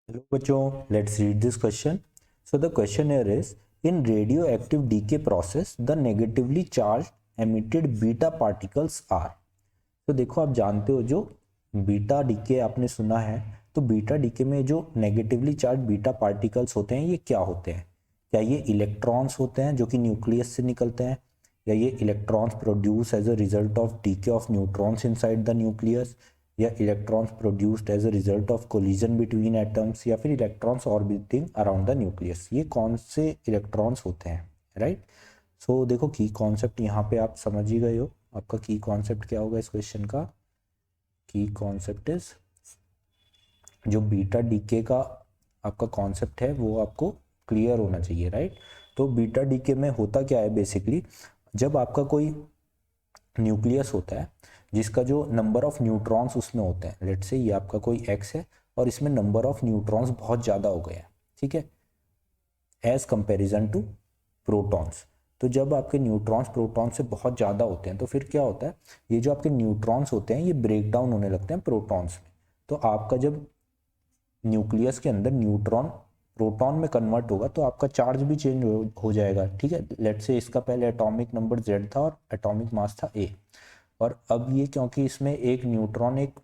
Hello बच्चों, let's read this question. So the question here is, in radioactive decay process, the negatively charged emitted beta particles are. तो देखो आप जानते हो जो बीटा डीके आपने सुना है, तो बीटा डीके में जो नेगेटिवली चार्ज बीटा पार्टिकल्स होते हैं ये क्या होते हैं? क्या ये इलेक्ट्रॉन्स होते हैं जो कि न्यूक्लियस से निकलते हैं, या ये electrons produce as a result of decay of neutrons inside the nucleus, या electrons produced as a result of collision between atoms, या फिर electrons orbiting around the nucleus? ये कौन से इलेक्ट्रॉन्स होते हैं, राइट? सो देखो की कॉन्सेप्ट यहाँ पे आप समझ ही गए हो. आपका की कॉन्सेप्ट क्या होगा इस क्वेश्चन का? की कॉन्सेप्ट इज, जो बीटा डीके का आपका कॉन्सेप्ट है वो आपको क्लियर होना चाहिए, राइट? तो बीटा डीके में होता क्या है बेसिकली, जब आपका कोई न्यूक्लियस होता है जिसका जो नंबर ऑफ न्यूट्रॉन्स उसमें होते हैं, लेट्स से ये आपका कोई एक्स है और इसमें नंबर ऑफ न्यूट्रॉन्स बहुत ज़्यादा हो गए हैं, ठीक है, एज कंपेरिजन टू प्रोटॉन्स. तो जब आपके न्यूट्रॉन्स प्रोटॉन से बहुत ज़्यादा होते हैं तो फिर क्या होता है, ये जो आपके न्यूट्रॉन्स होते हैं ये ब्रेक डाउन होने लगते हैं प्रोटॉन्स में. तो आपका जब न्यूक्लियस के अंदर न्यूट्रॉन प्रोटॉन में कन्वर्ट होगा तो आपका चार्ज भी चेंज हो जाएगा, ठीक है. लेट से इसका पहले एटॉमिक नंबर Z था और एटॉमिक मास था A, और अब ये क्योंकि इसमें एक न्यूट्रॉन एक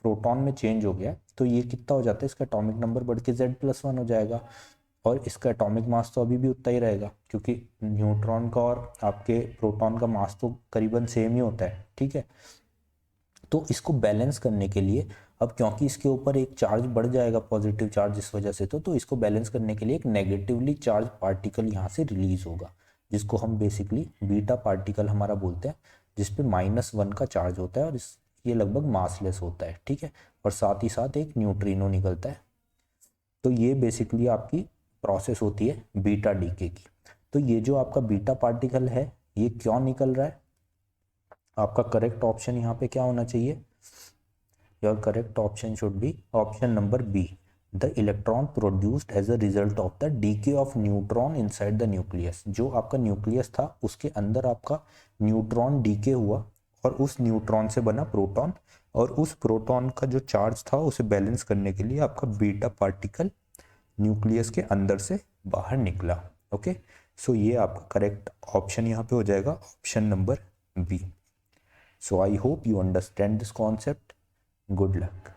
प्रोटॉन में चेंज हो गया तो ये कितना हो जाता है, इसका एटॉमिक नंबर बढ़ के Z+1 हो जाएगा, और इसका एटॉमिक मास तो अभी भी उतना ही रहेगा क्योंकि न्यूट्रॉन का और आपके प्रोटॉन का मास तो करीबन सेम ही होता है, ठीक है. तो इसको बैलेंस करने के लिए, अब क्योंकि इसके ऊपर एक चार्ज बढ़ जाएगा, पॉजिटिव चार्ज इस वजह से, तो इसको बैलेंस करने के लिए एक नेगेटिवली चार्ज पार्टिकल यहाँ से रिलीज होगा जिसको हम बेसिकली बीटा पार्टिकल हमारा बोलते हैं, जिसपे -1 का चार्ज होता है और ये लगभग मासलेस होता है, ठीक है, और साथ ही साथ एक न्यूट्रिनो निकलता है. तो ये बेसिकली आपकी प्रोसेस होती है बीटा डीके की. तो ये जो आपका बीटा पार्टिकल है ये क्यों निकल रहा है? आपका करेक्ट ऑप्शन यहाँ पे क्या होना चाहिए? Your correct option should be option number B, the electron produced as a result of the decay of neutron inside the nucleus. जो आपका न्यूक्लियस था उसके अंदर आपका न्यूट्रॉन डीके हुआ और उस न्यूट्रॉन से बना प्रोटॉन, और उस प्रोटॉन का जो चार्ज था उसे बैलेंस करने के लिए आपका बीटा पार्टिकल न्यूक्लियस के अंदर से बाहर निकला. ओके, सो ये आपका करेक्ट ऑप्शन यहाँ पे हो जाएगा option number B. So I hope you understand this concept. Good luck.